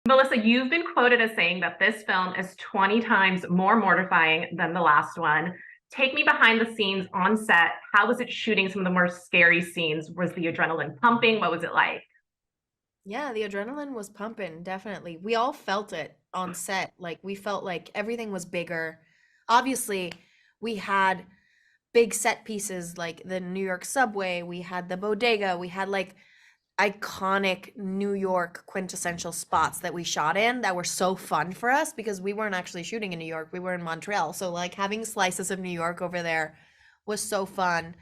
Melissa, you've been quoted as saying that this film is 20 times more mortifying than the last one. Take me behind the scenes on set. How was it shooting some of the more scary scenes? Was the adrenaline pumping? What was it like? Yeah, the adrenaline was pumping, definitely. We all felt it on set. Like we felt like everything was bigger. Obviously, we had big set pieces like the New York subway, we had the bodega, we had like iconic New York quintessential spots that we shot in that were so fun for us because we weren't actually shooting in New York. We were in Montreal. So like having slices of New York over there was so fun.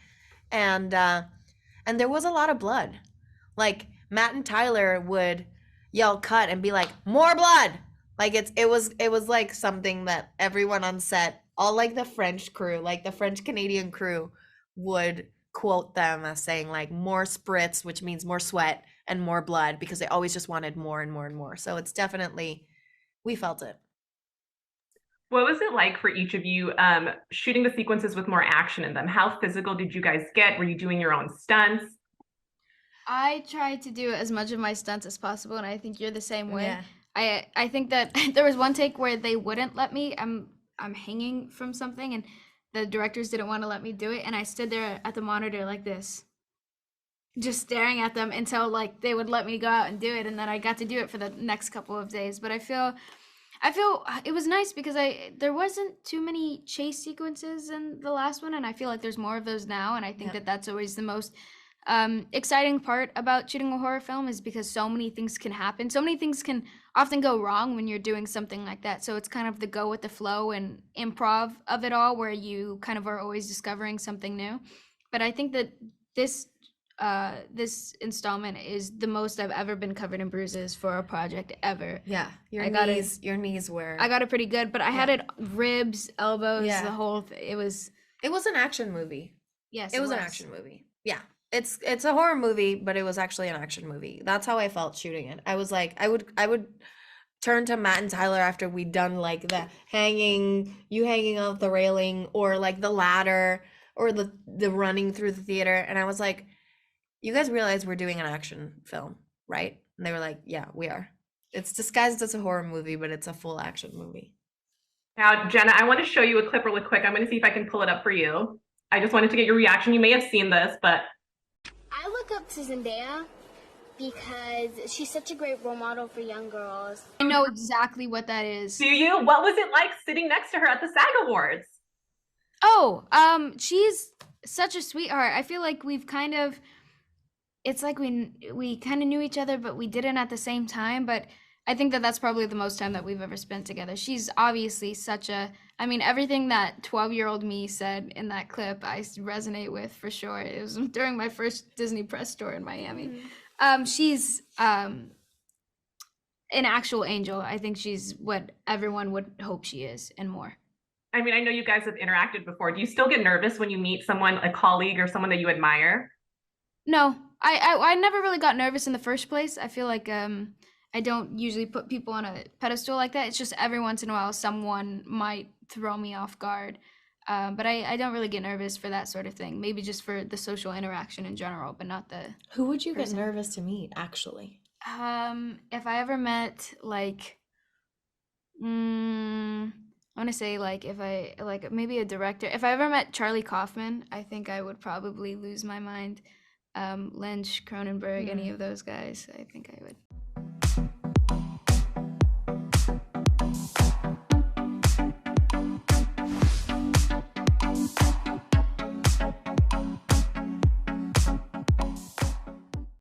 And there was a lot of blood. Like Matt and Tyler would yell cut and be like, "More blood." Like it was like something that everyone on set, all like the French crew, like the French Canadian crew would quote them as saying like more spritz, which means more sweat and more blood because they always just wanted more and more and more. So it's definitely we felt it. What was it like for each of you shooting the sequences with more action in them? How physical did you guys get? Were you doing your own stunts? I try to do as much of my stunts as possible, and I think you're the same way. Yeah. I think that there was one take where they wouldn't let me. I'm hanging from something, and the directors didn't want to let me do it, and I stood there at the monitor like this, just staring at them until like they would let me go out and do it, and then I got to do it for the next couple of days. But I feel it was nice because I there wasn't too many chase sequences in the last one, and I feel like there's more of those now, and I think Yep. that that's always the most exciting part about shooting a horror film is because so many things can happen. So many things can often go wrong when you're doing something like that. So it's kind of the go with the flow and improv of it all, where you kind of are always discovering something new. But I think that this this installment is the most I've ever been covered in bruises for a project ever. Yeah. I got it. Your knees were I got it pretty good, but I had Yeah. it ribs, elbows, Yeah. the whole. It was It was an action movie. yes, It was an action movie. Yeah. It's a horror movie, but it was actually an action movie. That's how I felt shooting it. I was like I would turn to Matt and Tyler after we'd done like the hanging off the railing or like the ladder or the running through the theater and I was like, "You guys realize we're doing an action film, right?" And they were like, "Yeah, we are." It's disguised as a horror movie, but it's a full action movie. Now, Jenna, I want to show you a clip really quick. I'm going to see if I can pull it up for you. I just wanted to get your reaction. You may have seen this, but I look up to Zendaya because she's such a great role model for young girls. I know exactly what that is. do you? What was it like sitting next to her at the SAG Awards? Oh, she's such a sweetheart. I feel like we've kind of it's like we kind of knew each other, but we didn't at the same time. But I think that that's probably the most time that we've ever spent together. She's obviously such a, I mean, everything that 12-year-old me said in that clip, I resonate with for sure. It was during my first Disney press tour in Miami. She's an actual angel. I think she's what everyone would hope she is and more. I mean, I know you guys have interacted before. Do you still get nervous when you meet someone, a colleague or someone that you admire? No, I never really got nervous in the first place. I feel like I don't usually put people on a pedestal like that. It's just every once in a while someone might throw me off guard. But I don't really get nervous for that sort of thing. Maybe just for the social interaction in general, but not the Who would you get person. nervous to meet, actually? If I ever met like I want to say like if I like maybe a director. If I ever met Charlie Kaufman, I think I would probably lose my mind. Lynch, Cronenberg, any Hmm. of those guys, I think I would.